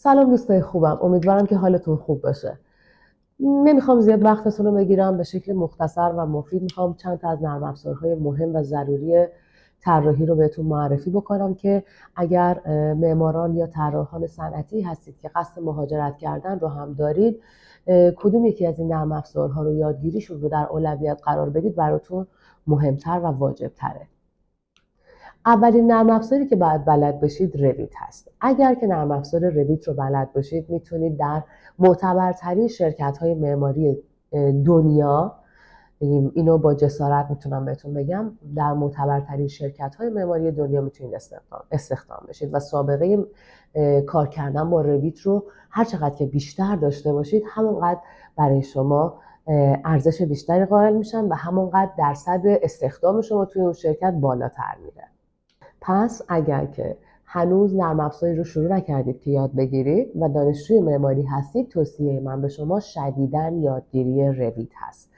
سلام دوستای خوبم، امیدوارم که حالتون خوب باشه. نمیخوام زیاد وقتتون رو بگیرم، به شکل مختصر و مفید میخوام چند تا از نرم افزارهای مهم و ضروری طراحی رو بهتون معرفی بکنم که اگر معماران یا طراحان صنعتی هستید که قصد مهاجرت کردن رو هم دارید، کدوم یکی از این نرم افزارها رو یادگیریشون رو در اولویت قرار بدید براتون مهمتر و واجبتره. اولین نرم افزاری که باید بلد باشید رویت هست. اگر که نرم افزار رویت رو بلد باشید میتونید در معتبرترین شرکت‌های معماری دنیا، اینو با جسارت میتونم بهتون بگم، در معتبرترین شرکت‌های معماری دنیا میتونید استخدام بشید و سابقه کار کردن با رویت رو هر چقدر که بیشتر داشته باشید همونقدر برای شما ارزش بیشتری قائل میشن و همونقدر درصد استخدام شما توی اون شرکت بالاتر میره. پس اگر که هنوز نرم افزاری رو شروع نکردید که یاد بگیرید و دانشجوی معماری هستید، توصیه من به شما شدیداً یادگیری رویت هست.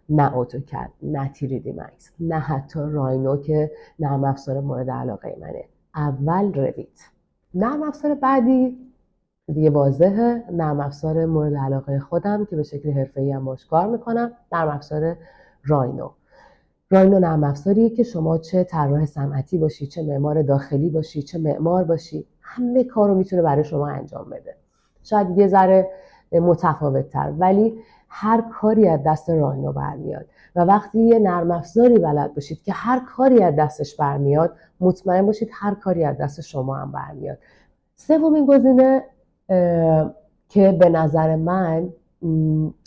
نه اتوکد، نه 3D مکس، نه حتی راینو که نرم افزار مورد علاقه منه. اول رویت. نرم افزار بعدی دیگه واضحه، نرم افزار مورد علاقه خودم که به شکل حرفه‌ای هم باهاش کار میکنم، نرم افزار راینو. راینو نرم افزاریه که شما چه طراح صنعتی باشی، چه معمار داخلی باشی، چه معمار باشی، همه کارو میتونه برای شما انجام بده. شاید یه ذره متفاوت‌تر، ولی هر کاری از دست راینو برمیاد و وقتی یه نرم افزاری بلد باشید که هر کاری از دستش برمیاد، مطمئن باشید هر کاری از دست شما هم برمیاد. سومین گزینه که به نظر من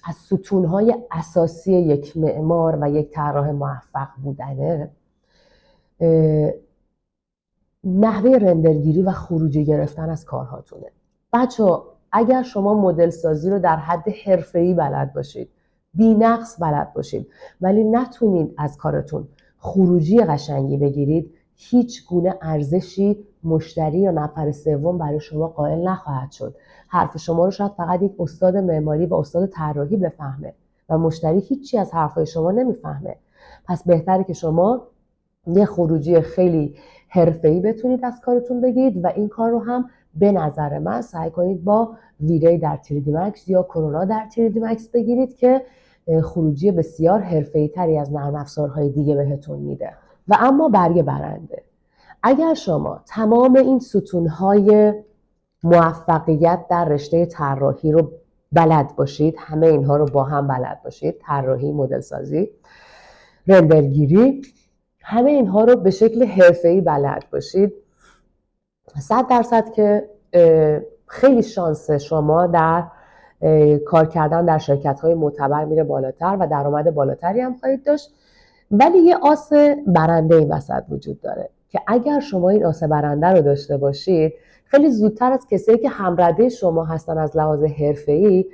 از ستونهای اساسی یک معمار و یک طراح موفق بودنه، نحوه رندرگیری و خروجی گرفتن از کارهاتونه. بچه‌ها اگر شما مدل سازی رو در حد حرفه‌ای بلد باشید، بی‌نقص بلد باشید، ولی نتونید از کارتون خروجی قشنگی بگیرید، هیچ گونه ارزشی مشتری یا نفر سوم برای شما قائل نخواهد شد. حرف شما رو شاید فقط یک استاد معماری و استاد طراحی بفهمه و مشتری هیچی از حرفای شما نمیفهمه. پس بهتره که شما یه خروجی خیلی حرفه‌ای بتونید از کارتون بگیرید و این کار رو هم به نظر من سعی کنید با ویری در 3D مکس یا کرونا در 3D مکس بگیرید که خروجی بسیار حرفه‌ای تری از نرم افزارهای دیگه بهتون میده. و اما برگ برنده، اگر شما تمام این ستونهای موفقیت در رشته طراحی رو بلد باشید، همه اینها رو با هم بلد باشید، طراحی، مدل سازی، رندرگیری، همه اینها رو به شکل حرفه‌ای بلد باشید، 100% که خیلی شانس شما در کار کردن در شرکت‌های معتبر میره بالاتر و درآمد بالاتری هم خواهید داشت. ولی یه آس برنده این وسط وجود داره که اگر شما این آس برنده رو داشته باشید، خیلی زودتر از کسایی که همرده شما هستن از لحاظ حرفه‌ای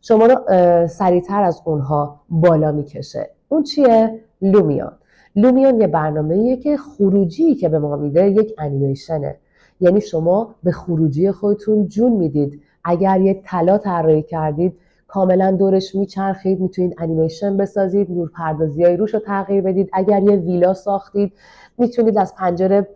شما رو سریعتر از اونها بالا میکشه. اون چیه؟ لومیون یه برنامه‌ایه که خروجی که به ما میده یک انیمیشنه. یعنی شما به خروجی خودتون جون میدید. اگر یه طلا طراحی کردید، کاملا دورش میچرخید، میتونید انیمیشن بسازید، نورپردازی‌های روش رو تغییر بدید. اگر یه ویلا ساختید، میتونید از پنجره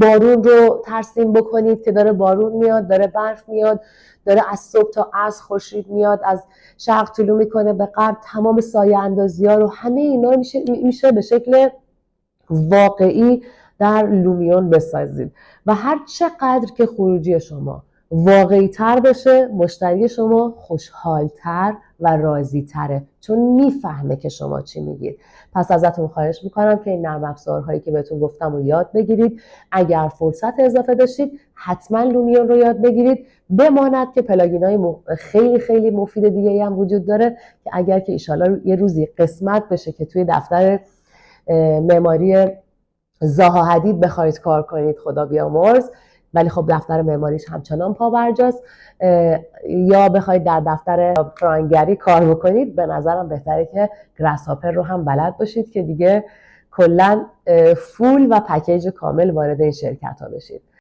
بارون رو ترسیم بکنید که داره بارون میاد، داره برف میاد، داره از صبح تا عصر خورشید میاد، از شرق طلوع میکنه به غرب، تمام سایه اندازی ها رو، همه اینا رو میشه به شکل واقعی در لومیون بسازید و هر چقدر که خروجی شما واقعی تر بشه، مشتری شما خوشحالتر و راضی تره، چون میفهمه که شما چی میگید. پس ازتون خواهش میکنم که این نرم افزارهایی که بهتون گفتم رو یاد بگیرید. اگر فرصت اضافه داشتید حتما لومیون رو یاد بگیرید. بماند که پلاگین های خیلی خیلی مفید دیگه هم وجود داره که اگر که ایشالا یه روزی قسمت بشه که توی دفتر معماری زاها حدید بخواید کار کنید، خدا بیامرز، ولی خب دفتر معماریش همچنان پابرجاست، یا بخواید در دفتر فرانگری کار بکنید، به نظرم بهتره که گراسهاپر رو هم بلد باشید که دیگه کلا فول و پکیج کامل وارد این شرکت ها بشید.